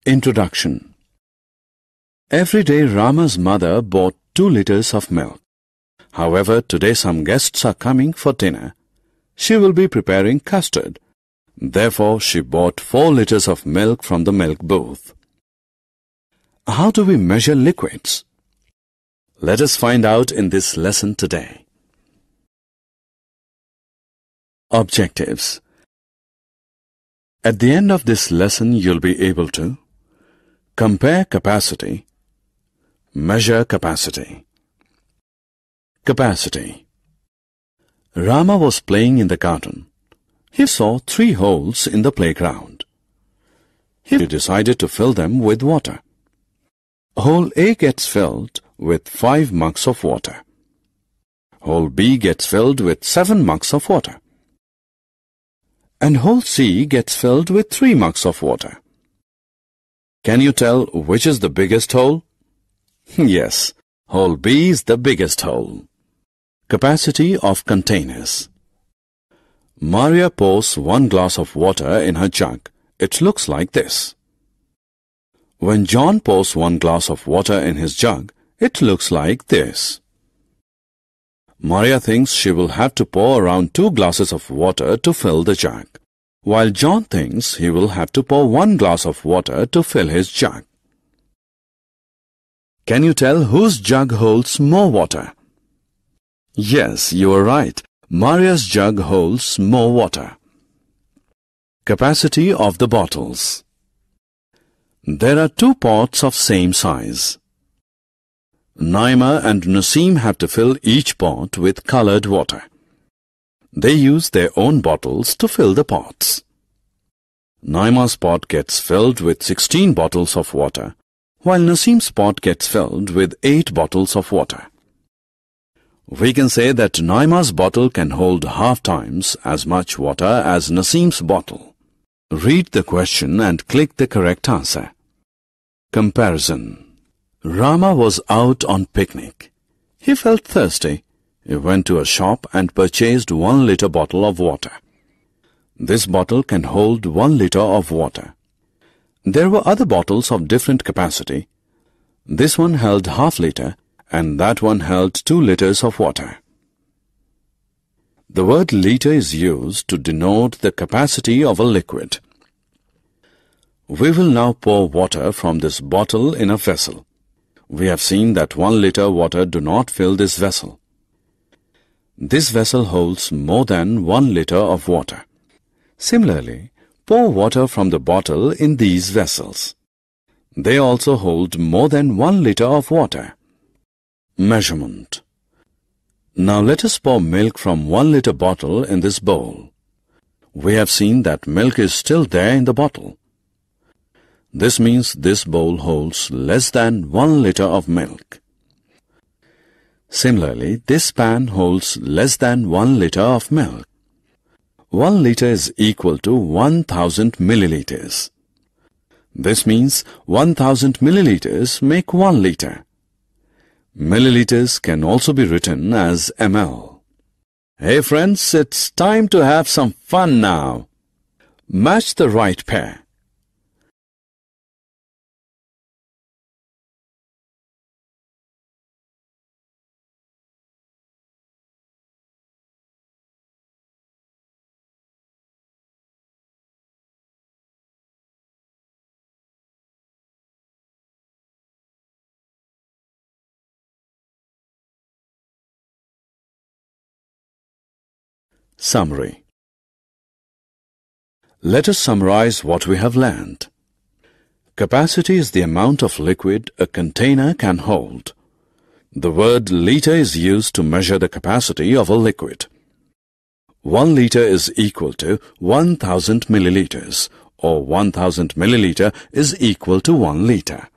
Introduction. Every day Rama's mother bought 2 liters of milk. However, today some guests are coming for dinner. She will be preparing custard. Therefore, she bought 4 liters of milk from the milk booth. How do we measure liquids? Let us find out in this lesson today. Objectives. At the end of this lesson, you'll be able to compare capacity, measure capacity. Capacity. Rama was playing in the garden. He saw 3 holes in the playground. He decided to fill them with water. Hole A gets filled with 5 mugs of water. Hole B gets filled with 7 mugs of water. And hole C gets filled with 3 mugs of water. Can you tell which is the biggest hole? Yes, hole B is the biggest hole. Capacity of containers. Maria pours 1 glass of water in her jug. It looks like this. When John pours 1 glass of water in his jug, it looks like this. Maria thinks she will have to pour around 2 glasses of water to fill the jug, while John thinks he will have to pour 1 glass of water to fill his jug. Can you tell whose jug holds more water? Yes, you are right. Maria's jug holds more water. Capacity of the bottles. There are 2 pots of same size. Naima and Naseem have to fill each pot with colored water. They use their own bottles to fill the pots. Naima's pot gets filled with 16 bottles of water, while Naseem's pot gets filled with 8 bottles of water. We can say that Naima's bottle can hold half times as much water as Naseem's bottle. Read the question and click the correct answer. Comparison. Rama was out on picnic. He felt thirsty. He went to a shop and purchased 1 liter bottle of water. This bottle can hold 1 liter of water. There were other bottles of different capacity. This one held half liter and that one held 2 liters of water. The word liter is used to denote the capacity of a liquid. We will now pour water from this bottle in a vessel. We have seen that 1 liter water do not fill this vessel. This vessel holds more than 1 liter of water. Similarly, pour water from the bottle in these vessels. They also hold more than 1 liter of water. Measurement. Now let us pour milk from 1 liter bottle in this bowl. We have seen that milk is still there in the bottle. This means this bowl holds less than 1 liter of milk. Similarly, this pan holds less than 1 liter of milk. 1 liter is equal to 1000 milliliters. This means 1000 milliliters make 1 liter. Milliliters can also be written as ml. Hey friends, it's time to have some fun now. Match the right pair. Summary. Let us summarize what we have learned. Capacity is the amount of liquid a container can hold. The word liter is used to measure the capacity of a liquid. 1 liter is equal to 1000 milliliters, or 1000 milliliter is equal to 1 liter.